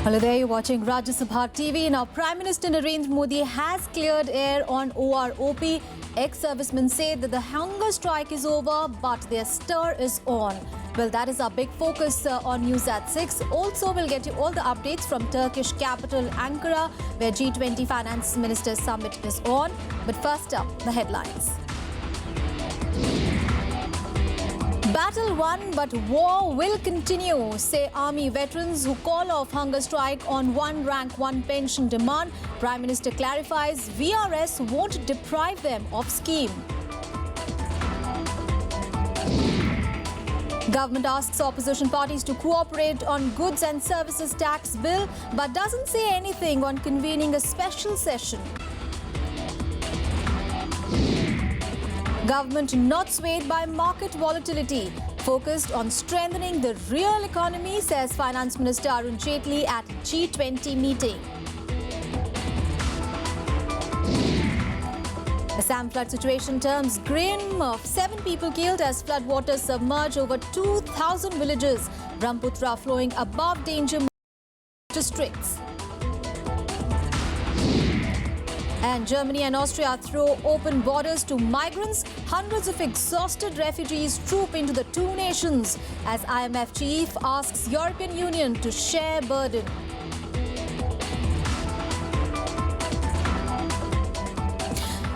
Hello there, you're watching Rajya Sabha TV. Now, Prime Minister Narendra Modi has cleared air on OROP. Ex-servicemen say that the hunger strike is over, but their stir is on. Well, that is our big focus on News at 6. Also, we'll get you all the updates from Turkish capital Ankara, where G20 Finance Ministers Summit is on. But first up, the headlines. Battle won, but war will continue, say army veterans who call off hunger strike on one rank, one pension demand. Prime Minister clarifies VRS won't deprive them of scheme. Government asks opposition parties to cooperate on goods and services tax bill, but doesn't say anything on convening a special session. Government not swayed by market volatility, focused on strengthening the real economy, says Finance Minister Arun Jaitley at G20 meeting. Assam flood situation turns grim. 7 people killed as floodwaters submerge over 2,000 villages. Brahmaputra flowing above danger districts. And Germany and Austria throw open borders to migrants. Hundreds of exhausted refugees troop into the two nations as IMF chief asks European Union to share burden.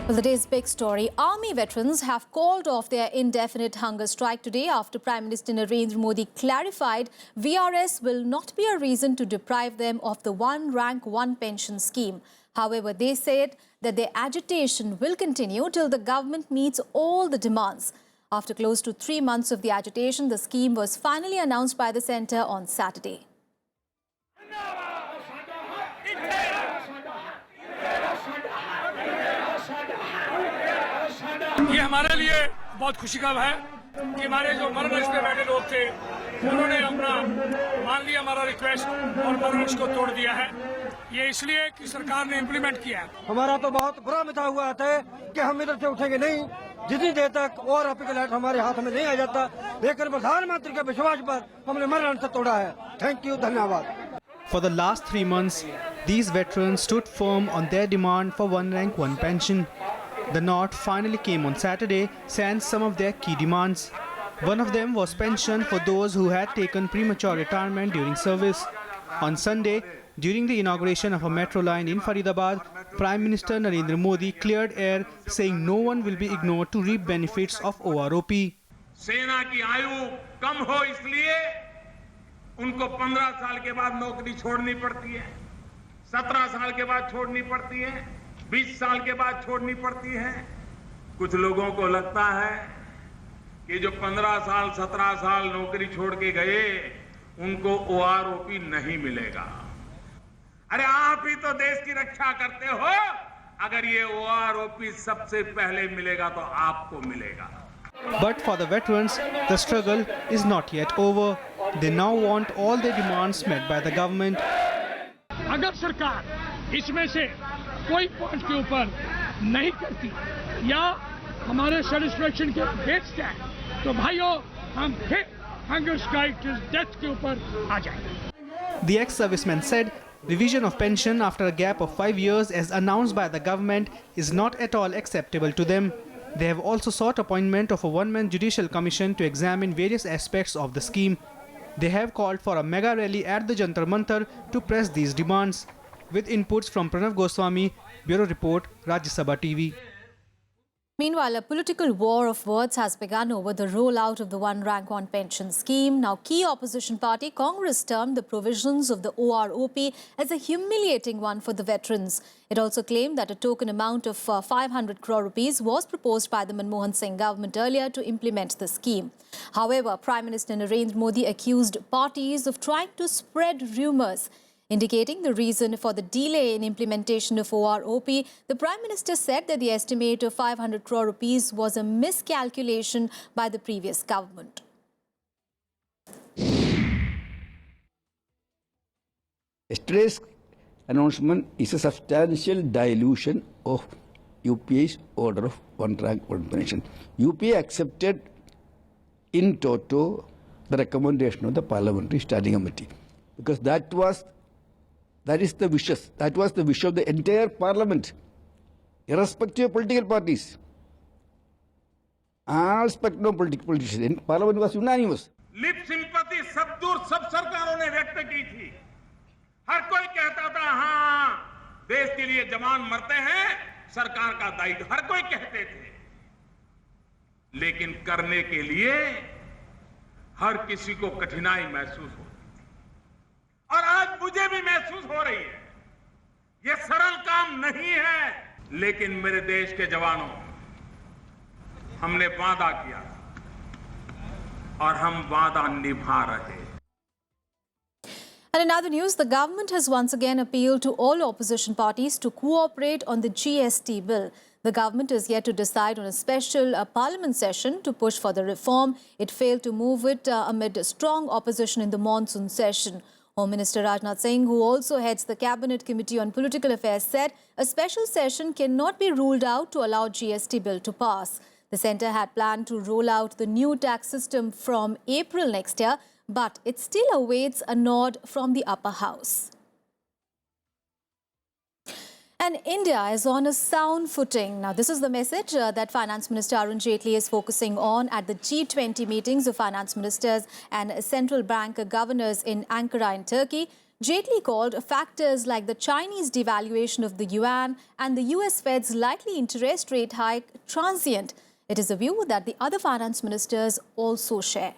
Well, the day's big story. Army veterans have called off their indefinite hunger strike today after Prime Minister Narendra Modi clarified VRS will not be a reason to deprive them of the one rank, one pension scheme. However, they said that their agitation will continue till the government meets all the demands. After close to 3 months of the agitation, the scheme was finally announced by the centre on Saturday. ये हमारे लिए बहुत खुशी का है कि हमारे जो मरनश पे बैठे लोग थे उन्होंने अपना मान लिया हमारा रिक्वेस्ट और मरनश को तोड़ दिया है। ये इसलिए कि सरकार ने इम्प्लीमेंट किया है। हमारा तो बहुत बुरा मिटा हुआ था कि हम इधर से उठेंगे नहीं जितनी देर तक और लाइट हमारे हाथ में नहीं आ जाता, लेकिन प्रधानमंत्री के विश्वास पर हमने मरण से तोड़ा है। थैंक यू, धन्यवाद। For the last 3 months, these veterans stood firm on their demand for one rank, one pension. The nod finally came on Saturday, sans some of their key demands. One of them was pension for those who had taken premature retirement during service. On Sunday, during the inauguration of a metro line in Faridabad, Prime Minister Narendra Modi cleared air, saying no one will be ignored to reap benefits of OROP. सेना की आयु कम हो इसलिए उनको 15 साल के बाद नौकरी छोड़नी पड़ती है, 17 साल के बाद छोड़नी पड़ती है, 20 साल के बाद छोड़नी पड़ती है। कुछ लोगों को लगता है कि जो 15 साल 17 साल नौकरी छोड़ के गए उनको OROP नहीं मिलेगा। अरे आप ही तो देश की रक्षा करते हो। अगर ये OROP सबसे पहले मिलेगा तो आपको मिलेगा। But for the veterans, the struggle is not yet over. They now want all their demands met by the government. अगर सरकार इसमें से कोई पॉइंट के ऊपर नहीं करती या हमारे सेटिस्फेक्शन के बेस्ड है तो भाइयों हम फिर हंगर स्ट्राइक टिल डेथ के ऊपर आ जाएंगे। The ex-serviceman said revision of pension after a gap of 5 years as announced by the government is not at all acceptable to them. They have also sought appointment of a one-man judicial commission to examine various aspects of the scheme. They have called for a mega rally at the Jantar Mantar to press these demands. With inputs from Pranav Goswami, Bureau Report, Rajya Sabha TV. Meanwhile, a political war of words has begun over the rollout of the one rank, one pension scheme. Now, key opposition party Congress termed the provisions of the OROP as a humiliating one for the veterans. It also claimed that a token amount of 500 crore rupees was proposed by the Manmohan Singh government earlier to implement the scheme. However, Prime Minister Narendra Modi accused parties of trying to spread rumours. Indicating the reason for the delay in implementation of OROP, the Prime Minister said that the estimate of 500 crore rupees was a miscalculation by the previous government. Yesterday's announcement is a substantial dilution of UPA's order of one rank, one pension. UPA accepted in toto the recommendation of the Parliamentary Standing Committee because that was That is the wishes. That was the wish of the entire parliament, irrespective of political parties. All spectrum of politicians. Parliament was unanimous. Lip sympathy सब दूर सब सरकारों ने व्यक्त की थी। हर कोई कहता था हाँ देश के लिए जवान मरते हैं, सरकार का दायित्व, हर कोई कहते थे। लेकिन करने के लिए हर किसी को कठिनाई महसूस होती थी और आज मुझे भी महसूस हो रही है। यह सरल काम नहीं है, लेकिन मेरे देश के जवानों, हमने वादा किया और हम वादा निभा रहे हैं। And in other news, the government has once again appealed to all opposition parties to cooperate on the GST bill. The government is yet to decide on a special parliament session to push for the reform. It failed to move it amid strong opposition in the monsoon session. Home Minister Rajya, who also heads the Cabinet Committee on Political Affairs, said a special session cannot be ruled out to allow GST bill to pass. The centre had planned to roll out the new tax system from April next year, but it still awaits a nod from the upper house. And India is on a sound footing. Now, this is the message that Finance Minister Arun Jaitley is focusing on at the G20 meetings of finance ministers and central bank governors in Ankara in Turkey. Jaitley called factors like the Chinese devaluation of the yuan and the US Fed's likely interest rate hike transient. It is a view that the other finance ministers also share.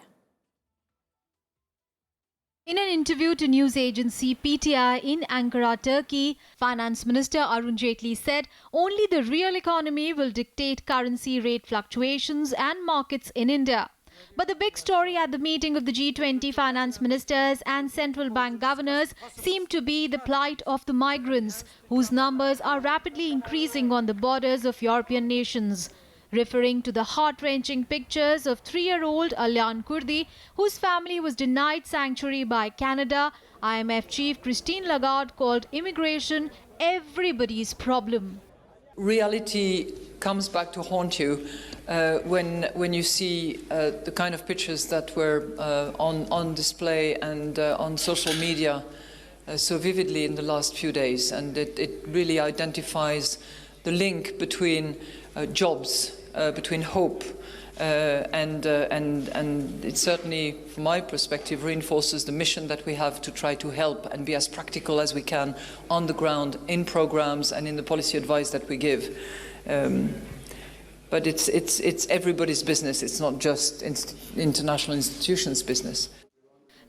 In an interview to news agency PTI in Ankara, Turkey, Finance Minister Arun Jaitley said only the real economy will dictate currency rate fluctuations and markets in India. But the big story at the meeting of the G20 finance ministers and central bank governors seemed to be the plight of the migrants, whose numbers are rapidly increasing on the borders of European nations. Referring to the heart-wrenching pictures of 3-year-old Alyan Kurdi, whose family was denied sanctuary by Canada, IMF chief Christine Lagarde called immigration everybody's problem. Reality comes back to haunt you when you see the kind of pictures that were on display and on social media so vividly in the last few days. And it really identifies the link between jobs, between hope, and it certainly, from my perspective, reinforces the mission that we have to try to help and be as practical as we can on the ground, in programs and in the policy advice that we give. But it's everybody's business, it's not just international institutions' business.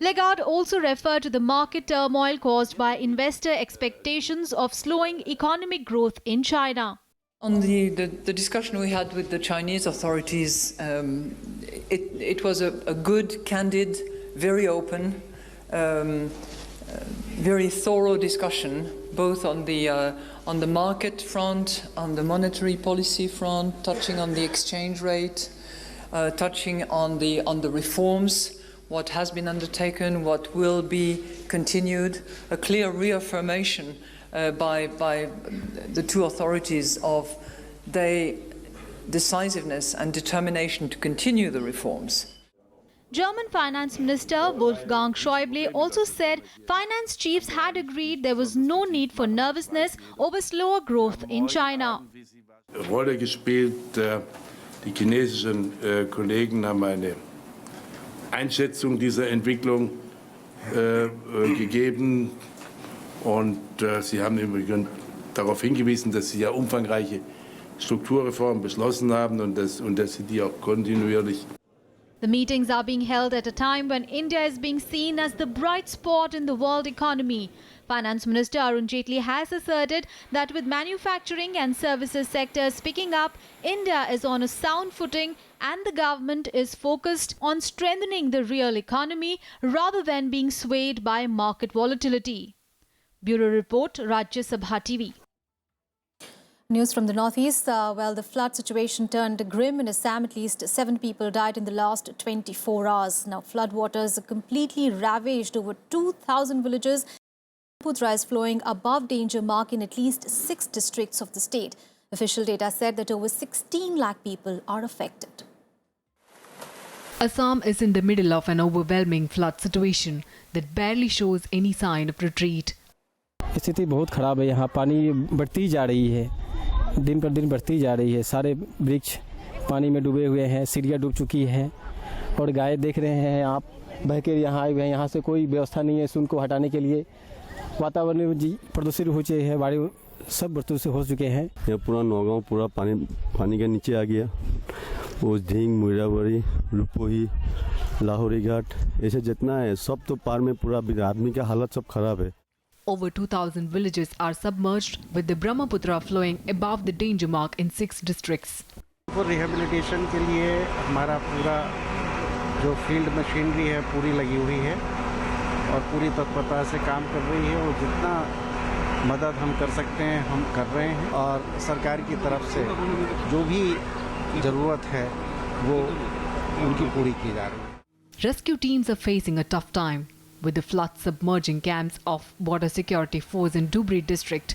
Lagarde also referred to the market turmoil caused by investor expectations of slowing economic growth in China. On the discussion we had with the Chinese authorities, it was a good, candid, very open, very thorough discussion, both on the market front, on the monetary policy front, touching on the exchange rate, touching on the reforms, what has been undertaken, what will be continued, a clear reaffirmation by the two authorities of their decisiveness and determination to continue the reforms. German Finance Minister Wolfgang Schäuble also said finance chiefs had agreed there was no need for nervousness over slower growth in China. Rolle gespielt. Die chinesischen Kollegen haben eine Einschätzung dieser Entwicklung gegeben. Und Sie haben übrigens darauf hingewiesen, dass Sie ja umfangreiche Strukturreformen beschlossen haben und dass Sie die auch kontinuierlich. The meetings are being held at a time when India is being seen as the bright spot in the world economy. Finance Minister Arun Jaitley has asserted that with manufacturing and services sectors picking up, India is on a sound footing and the government is focused on strengthening the real economy rather than being swayed by market volatility. Bureau Report, Rajya Sabha TV. News from the northeast. Well, the flood situation turned grim in Assam. At least 7 people died in the last 24 hours. Now, floodwaters completely ravaged over 2,000 villages. Putra is flowing above danger mark in at least 6 districts of the state. Official data said that over 16 lakh people are affected. Assam is in the middle of an overwhelming flood situation that barely shows any sign of retreat. स्थिति बहुत ख़राब है। यहाँ पानी बढ़ती जा रही है, दिन पर दिन बढ़ती जा रही है। सारे वृक्ष पानी में डूबे हुए हैं, सीढ़ियाँ डूब चुकी हैं और गाय देख रहे हैं आप बह के यहाँ आए हुए हैं। यहाँ से कोई व्यवस्था नहीं है उनको हटाने के लिए। वातावरण में प्रदूषित हो चुके हैं, वायु सब प्रदूषित हो चुके हैं। यह पूरा नौगांव पूरा पानी के नीचे आ गया। वो ढींग, मुराबरी, रुपोही, लाहौरी घाट ऐसे जितना है सब तो पार में पूरा आदमी का हालत सब खराब है। Over 2,000 villages are submerged with the Brahmaputra flowing above the danger mark in 6 districts. For rehabilitation के लिए हमारा पूरा जो फील्ड मशीनरी है पूरी लगी हुई है और पूरी तत्परता से काम कर रही है और जितना मदद हम कर सकते हैं हम कर रहे हैं और सरकार की तरफ से जो भी ज़रूरत है वो उनकी पूरी की जा रही है। Rescue teams are facing a tough time with the flood submerging camps of border security force in Dhubri district.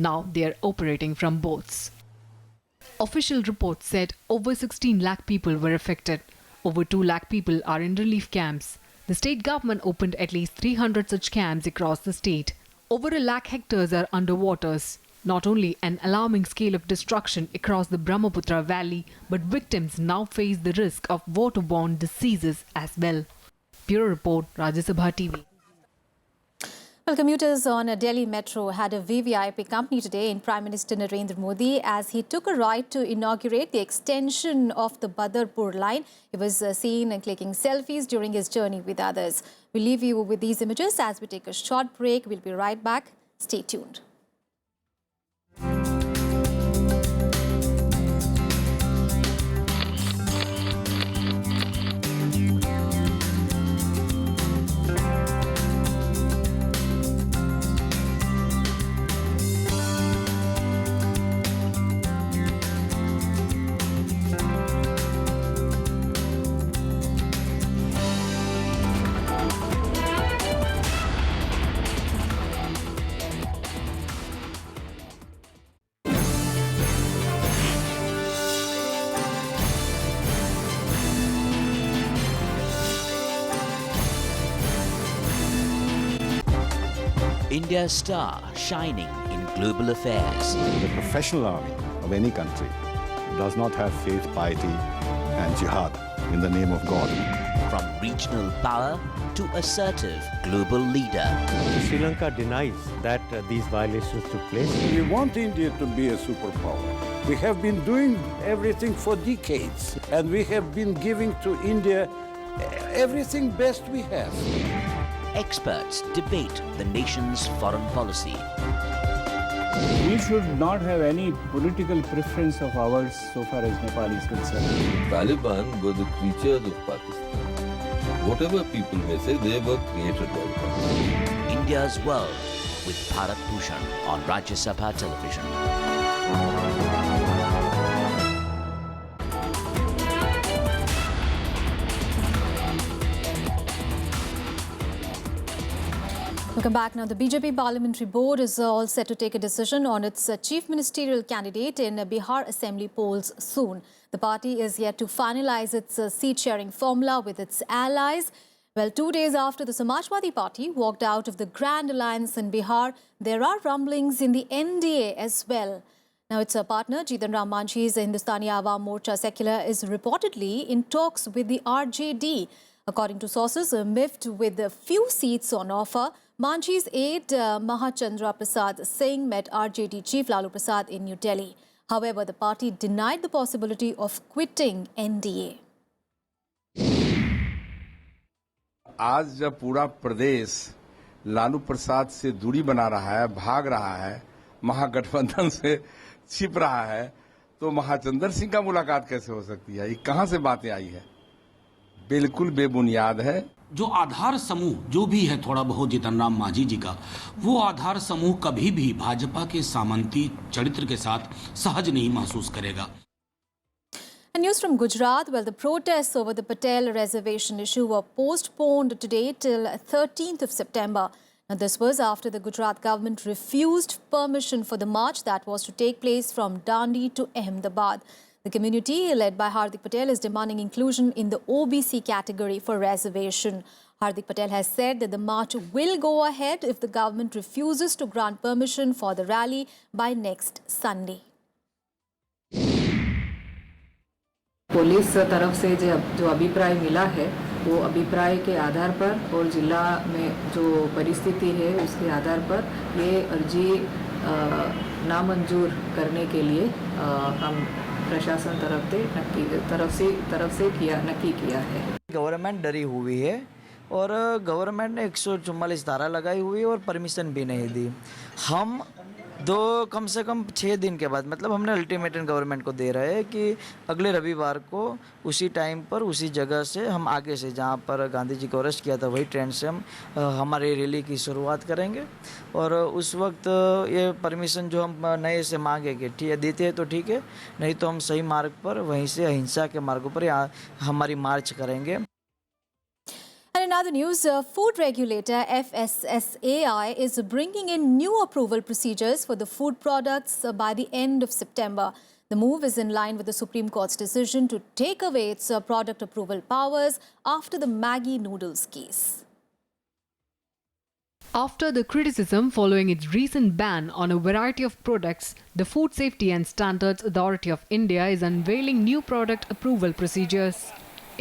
Now they are operating from boats. Official reports said over 16 lakh people were affected. Over 2 lakh people are in relief camps. The state government opened at least 300 such camps across the state. Over 1 lakh hectares are underwaters. Not only an alarming scale of destruction across the Brahmaputra valley, but victims now face the risk of waterborne diseases as well. Bureau Report, Rajya Sabha TV. Well, commuters on a Delhi metro had a VVIP company today in Prime Minister Narendra Modi as he took a ride to inaugurate the extension of the Badarpur line. He was seen clicking selfies during his journey with others. We'll leave you with these images as we take a short break. We'll be right back. Stay tuned. India's star shining in global affairs. The professional army of any country does not have faith, piety and jihad in the name of God. From regional power to assertive global leader. Sri Lanka denies that these violations took place. We want India to be a superpower. We have been doing everything for decades and we have been giving to India everything best we have. Experts debate the nation's foreign policy. We should not have any political preference of ours so far as Nepal is concerned. Taliban were the creatures of Pakistan. Whatever people may say, they were created by Pakistan. India's World with Bharat Bhushan on Rajya Sabha television. Welcome back. Now, the BJP Parliamentary Board is all set to take a decision on its chief ministerial candidate in Bihar Assembly polls soon. The party is yet to finalize its seat-sharing formula with its allies. Well, 2 days after the Samajwadi Party walked out of the Grand Alliance in Bihar, there are rumblings in the NDA as well. Now, its partner, Jitan Ram Manjhi's Hindustani Awam Morcha Secular, is reportedly in talks with the RJD. According to sources miffed with a few seats on offer, Manjhi's aide Mahachandra Prasad Singh met RJD chief Lalu Prasad in New Delhi. However, the party denied the possibility of quitting NDA. आज जब पूरा प्रदेश लालू प्रसाद से दूरी बना रहा है, भाग रहा है, महागठबंधन से छिप रहा है, तो महाचंद्र सिंह का मुलाकात कैसे हो सकती है? ये कहां से बातें आई है? बिल्कुल बेबुनियाद है। जो आधार समूह जो भी है थोड़ा बहुत जीतन राम मांझी जी का, वो आधार समूह कभी भी भाजपा के सामंती चरित्र के साथ सहज नहीं महसूस करेगा। And news from Gujarat, well, the protests over the Patel reservation issue were postponed today till 13th of September. Now, this was after the Gujarat government refused permission for the march that was to take place from Dandi to Ahmedabad. The community, led by Hardik Patel, is demanding inclusion in the OBC category for reservation. Hardik Patel has said that the march will go ahead if the government refuses to grant permission for the rally by next Sunday. Police तरफ से जो अभिप्राय मिला है वो अभिप्राय के आधार पर और जिला में जो परिस्थिति है उसके आधार पर ये अर्जी नामंजूर करने के लिए हम प्रशासन तरफ से नक्की किया है। गवर्नमेंट डरी हुई है और गवर्नमेंट ने 144 धारा लगाई हुई है और परमिशन भी नहीं दी। हम कम से कम 6 दिन के बाद मतलब हमने अल्टीमेटम गवर्नमेंट को दे रहे हैं कि अगले रविवार को उसी टाइम पर उसी जगह से हम आगे से जहां पर गांधी जी को अरेस्ट किया था वही ट्रेन से हम हमारी रैली की शुरुआत करेंगे और उस वक्त ये परमिशन जो हम नए से मांगेंगे ठीक है देते हैं तो ठीक है, नहीं तो हम सही मार्ग पर वहीं से अहिंसा के मार्गों पर हमारी मार्च करेंगे। And in other news, food regulator FSSAI is bringing in new approval procedures for the food products by the end of September. The move is in line with the Supreme Court's decision to take away its product approval powers after the Maggi noodles case. After the criticism following its recent ban on a variety of products, the Food Safety and Standards Authority of India is unveiling new product approval procedures.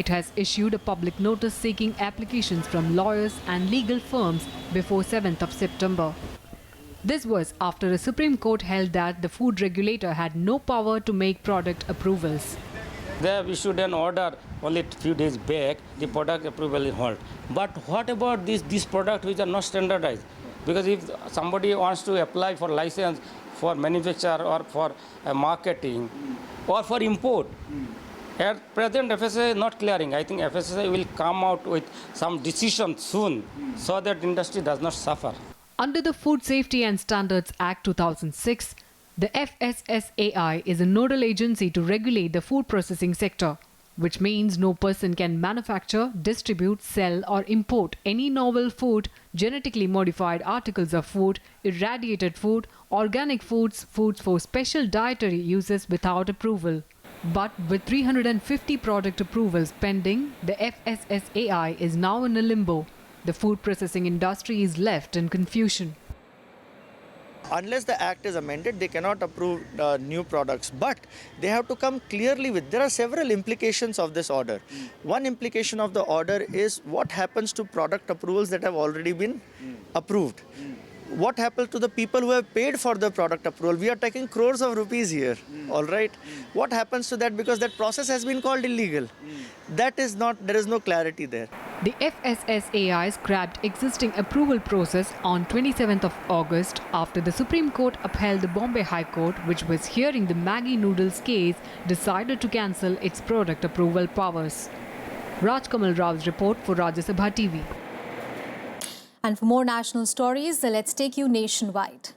It has issued a public notice seeking applications from lawyers and legal firms before 7th of September. This was after a Supreme Court held that the food regulator had no power to make product approvals. They have issued an order only a few days back, the product approval is halt. But what about these products which are not standardized? Because if somebody wants to apply for license for manufacture or for marketing or for import, at present, FSSAI is not clearing. I think FSSAI will come out with some decision soon so that industry does not suffer. Under the Food Safety and Standards Act 2006, the FSSAI is a nodal agency to regulate the food processing sector, which means no person can manufacture, distribute, sell or import any novel food, genetically modified articles of food, irradiated food, organic foods, foods for special dietary uses without approval. But with 350 product approvals pending, the FSSAI is now in a limbo. The food processing industry is left in confusion. Unless the act is amended, they cannot approve new products. But they have to come clearly with, there are several implications of this order. One implication of the order is what happens to product approvals that have already been approved. What happens to the people who have paid for the product approval? We are taking crores of rupees here, all right? What happens to that because that process has been called illegal? That is not, there is no clarity there. The FSSAI scrapped existing approval process on 27th of August after the Supreme Court upheld the Bombay High Court, which was hearing the Maggi noodles case, decided to cancel its product approval powers. Rajkamal Rao's report for Rajya Sabha TV. And for more national stories, let's take you nationwide.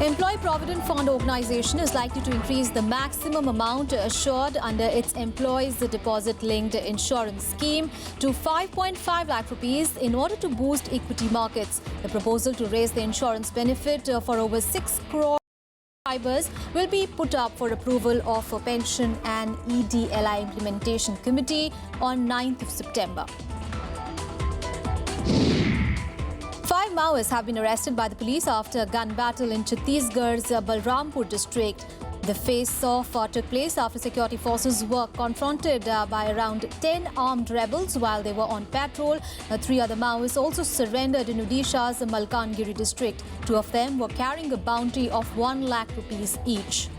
Employee Provident Fund Organisation is likely to increase the maximum amount assured under its employees' deposit-linked insurance scheme to 5.5 lakh rupees in order to boost equity markets. The proposal to raise the insurance benefit for over 6 crore subscribers will be put up for approval of a Pension and EDLI Implementation Committee on 9th of September. 5 Maoists have been arrested by the police after a gun battle in Chhattisgarh's Balrampur district. The face-off took place after security forces were confronted by around 10 armed rebels while they were on patrol. 3 other Maoists also surrendered in Odisha's Malkangiri district. 2 of them were carrying a bounty of 1 lakh rupees each.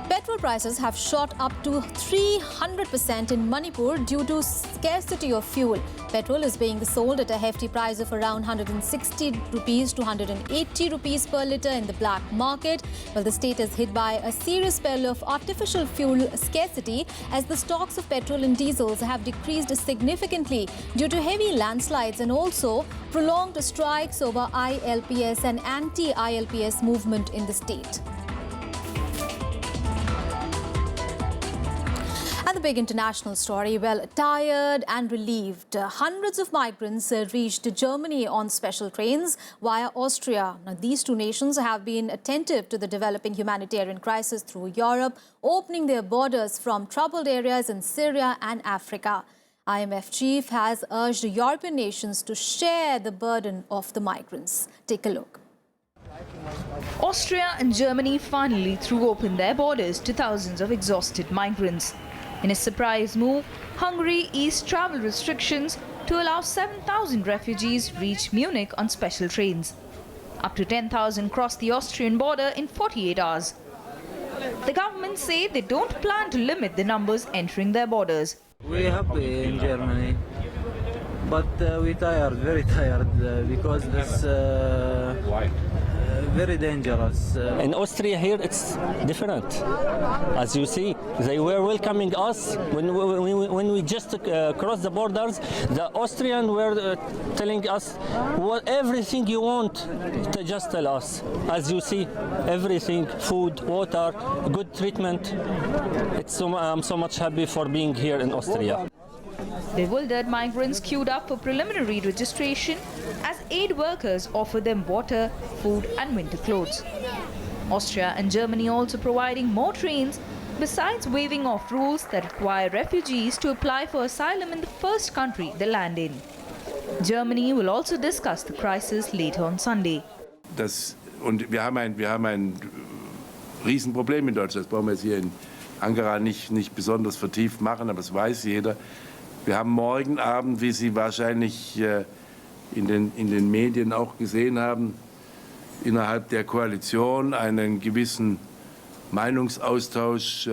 Petrol prices have shot up to 300% in Manipur due to scarcity of fuel. Petrol is being sold at a hefty price of around 160 rupees to 180 rupees per litre in the black market. Well, the state is hit by a serious spell of artificial fuel scarcity as the stocks of petrol and diesels have decreased significantly due to heavy landslides and also prolonged strikes over ILPS and anti-ILPS movement in the state. And Another big international story. Well, tired and relieved, hundreds of migrants reached Germany on special trains via Austria. Now, these two nations have been attentive to the developing humanitarian crisis through Europe, opening their borders from troubled areas in Syria and Africa. IMF chief has urged European nations to share the burden of the migrants. Take a look. Austria and Germany finally threw open their borders to thousands of exhausted migrants. In a surprise move, Hungary eased travel restrictions to allow 7,000 refugees reach Munich on special trains. Up to 10,000 crossed the Austrian border in 48 hours. The government say they don't plan to limit the numbers entering their borders. We are happy in Germany, but we tired, very tired, because it's very dangerous. In Austria here it's different. As you see, they were welcoming us when we just crossed the borders. The Austrians were telling us everything you want, to just tell us. As you see, everything, food, water, good treatment. I'm so much happy for being here in Austria. Bewildered migrants queued up for preliminary registration as aid workers offer them water, food and winter clothes. Austria and Germany also providing more trains, besides waiving off rules that require refugees to apply for asylum in the first country they land in. Germany will also discuss the crisis later on Sunday. Und wir haben ein Riesenproblem in Deutschland. Das brauchen wir jetzt hier in Ankara nicht besonders vertieft machen, aber das weiß jeder. Wir haben morgen Abend, wie Sie wahrscheinlich in den Medien auch gesehen haben, innerhalb der Koalition einen gewissen Meinungsaustausch.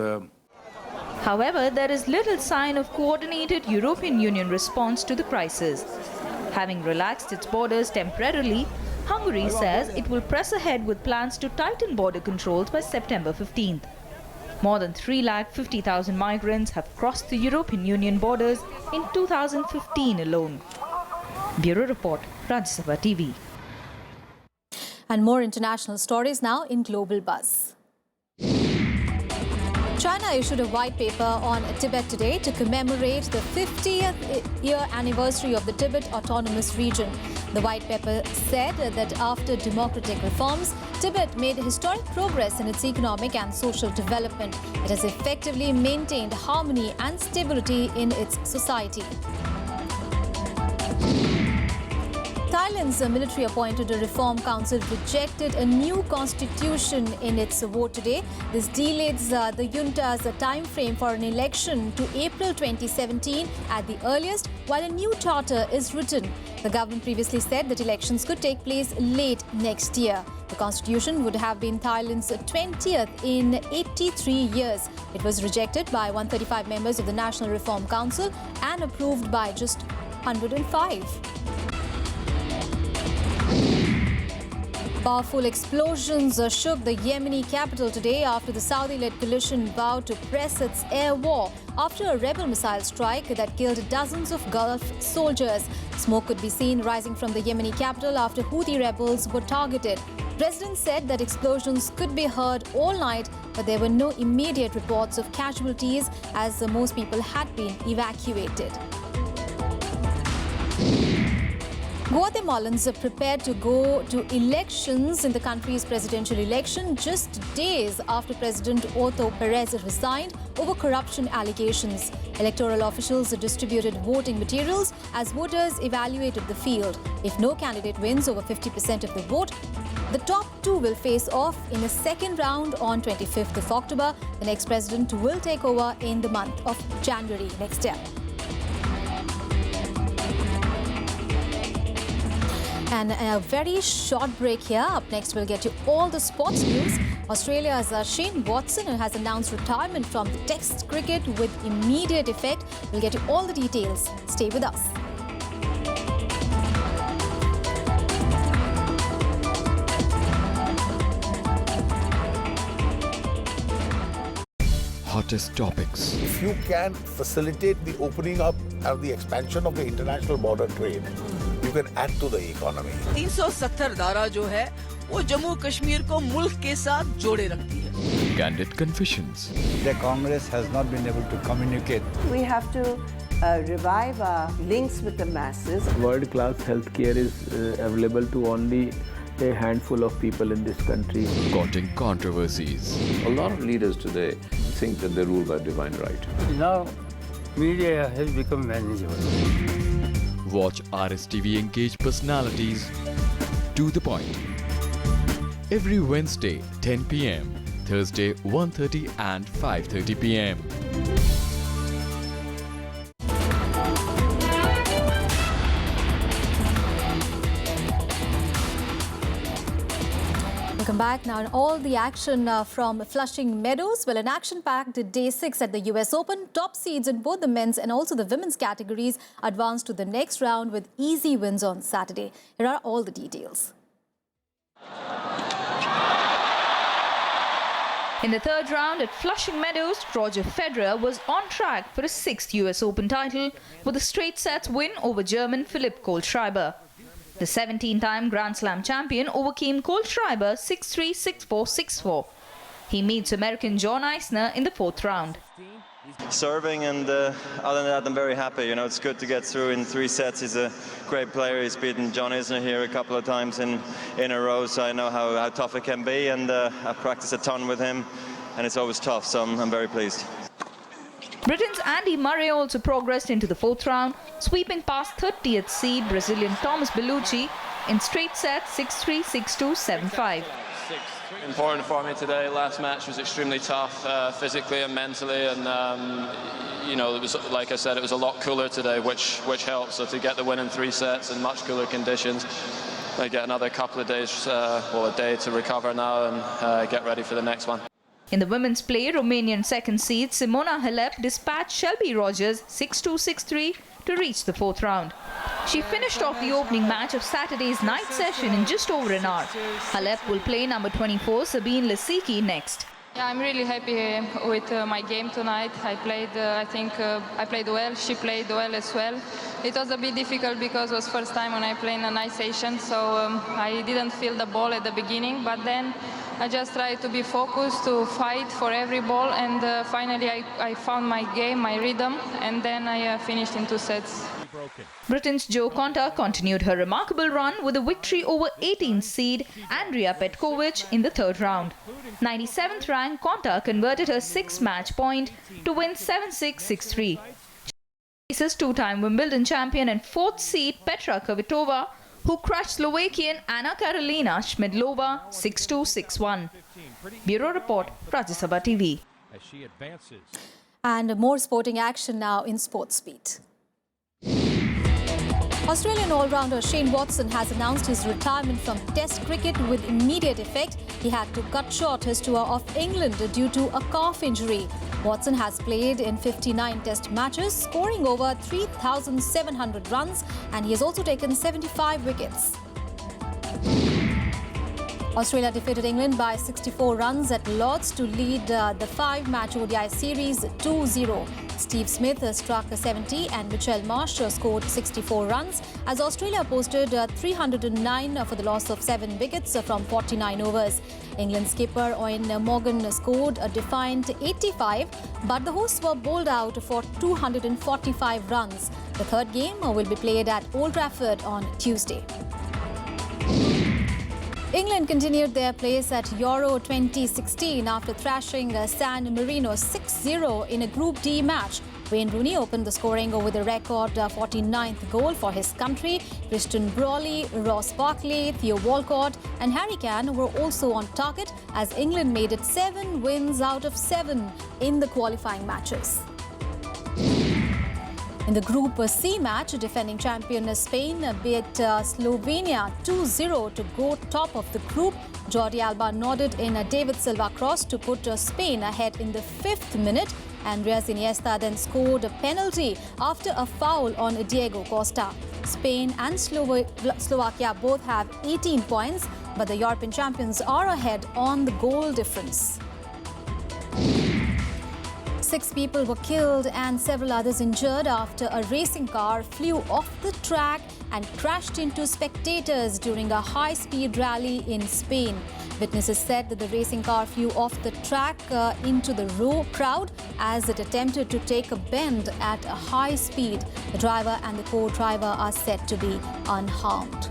However, there is little sign of coordinated European Union response to the crisis. Having relaxed its borders temporarily, Hungary says it will press ahead with plans to tighten border controls by September 15th. More than 350,000 migrants have crossed the European Union borders in 2015 alone. Bureau Report, Rajya Sabha TV. And more international stories now in Global Buzz. China issued a white paper on Tibet today to commemorate the 50th year anniversary of the Tibet Autonomous Region. The white paper said that after democratic reforms, Tibet made historic progress in its economic and social development. It has effectively maintained harmony and stability in its society. Thailand's military-appointed Reform Council rejected a new constitution in its vote today. This delays the junta's time frame for an election to April 2017 at the earliest, while a new charter is written. The government previously said that elections could take place late next year. The constitution would have been Thailand's 20th in 83 years. It was rejected by 135 members of the National Reform Council and approved by just 105. Powerful explosions shook the Yemeni capital today after the Saudi-led coalition vowed to press its air war after a rebel missile strike that killed dozens of Gulf soldiers. Smoke could be seen rising from the Yemeni capital after Houthi rebels were targeted. President said that explosions could be heard all night, but there were no immediate reports of casualties as most people had been evacuated. Guatemalans are prepared to go to elections in the country's presidential election just days after President Otto Perez resigned over corruption allegations. Electoral officials distributed voting materials as voters evaluated the field. If no candidate wins over 50% of the vote, the top two will face off in a second round on 25th of October. The next president will take over in the month of January next year. And a very short break here. Up next, we'll get you all the sports news. Australia's Shane Watson has announced retirement from the Test cricket with immediate effect. We'll get you all the details. Stay with us. Hottest topics. If you can facilitate the opening up and the expansion of the international border trade, you can add to the economy. 370 धारा जो है वो जम्मू कश्मीर को मुल्क के साथ जोड़े रखती है. Candid confessions. The Congress has not been able to communicate. We have to revive our links with the masses. World-class healthcare is available to only a handful of people in this country. Causing controversies. A lot of leaders today think that they rule by divine right. Now, media has become manageable. Watch RSTV engage personalities to the point. Every Wednesday, 10 p.m., Thursday, 1:30 and 5:30 p.m. Welcome back. Now, in all the action from Flushing Meadows, well, an action-packed day 6 at the US Open. Top seeds in both the men's and also the women's categories advanced to the next round with easy wins on Saturday. Here are all the details. In the third round at Flushing Meadows, Roger Federer was on track for his 6th US Open title with a straight sets win over German Philipp Kohlschreiber. The 17-time Grand Slam champion overcame Kohlschreiber 6-3, 6-4, 6-4. He meets American John Isner in the fourth round. Serving, and other than that, I'm very happy. You know, it's good to get through in 3 sets. He's a great player. He's beaten John Isner here a couple of times in a row, so I know how tough it can be, and I've practiced a ton with him, and it's always tough, so I'm very pleased. Britain's Andy Murray also progressed into the fourth round, sweeping past 30th seed Brazilian Thomas Bellucci in straight sets 6-3, 6-2, 7-5. Important for me today. Last match was extremely tough, physically and mentally, and you know, it was, like I said, it was a lot cooler today, which helped. So to get the win in 3 sets in much cooler conditions, I get another couple of days, well, a day to recover now and get ready for the next one. In the women's play, Romanian second seed Simona Halep dispatched Shelby Rogers 6-2, 6-3 to reach the fourth round. She finished off the opening match of Saturday's night session in just over an hour. Halep will play number 24 Sabine Lisicki next. Yeah, I'm really happy with my game tonight. I played, I think I played well. She played well as well. It was a bit difficult because it was first time when I played in a night session, so I didn't feel the ball at the beginning, but then I just tried to be focused, to fight for every ball, and finally I found my game, my rhythm, and then I finished in 2 sets. Britain's Jo Konta continued her remarkable run with a victory over 18th seed Andrea Petkovic in the third round. 97th ranked Konta converted her 6th match point to win 7-6, 6-3. She faces 2-time Wimbledon champion and 4th seed Petra Kvitova, who crushed Slovakian Anna Karolina Schmidlova 6-2, 6-1. Bureau Report, Rajya Sabha TV. As she advances. And more sporting action now in Sports Beat. Australian all-rounder Shane Watson has announced his retirement from Test cricket with immediate effect. He had to cut short his tour of England due to a calf injury. Watson has played in 59 Test matches, scoring over 3,700 runs, and he has also taken 75 wickets. Australia defeated England by 64 runs at Lord's to lead the 5-match ODI series 2-0. Steve Smith struck 70 and Mitchell Marsh scored 64 runs as Australia posted 309 for the loss of 7 wickets from 49 overs. England skipper Eoin Morgan scored a defiant 85, but the hosts were bowled out for 245 runs. The third game will be played at Old Trafford on Tuesday. England continued their place at Euro 2016 after thrashing San Marino 6-0 in a Group D match. Wayne Rooney opened the scoring with a record 49th goal for his country. Christian Brawley, Ross Barkley, Theo Walcott and Harry Kane were also on target as England made it 7 wins out of 7 in the qualifying matches. In the Group C match, defending champion Spain beat Slovenia 2-0 to go top of the group. Jordi Alba nodded in a David Silva cross to put Spain ahead in the 5th minute. Andreas Iniesta then scored a penalty after a foul on Diego Costa. Spain and Slovakia both have 18 points, but the European champions are ahead on the goal difference. 6 people were killed and several others injured after a racing car flew off the track and crashed into spectators during a high-speed rally in Spain. Witnesses said that the racing car flew off the track into the crowd as it attempted to take a bend at a high speed. The driver and the co-driver are said to be unharmed.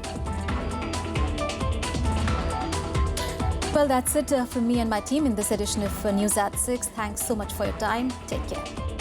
Well, that's it from me and my team in this edition of News at 6. Thanks so much for your time. Take care.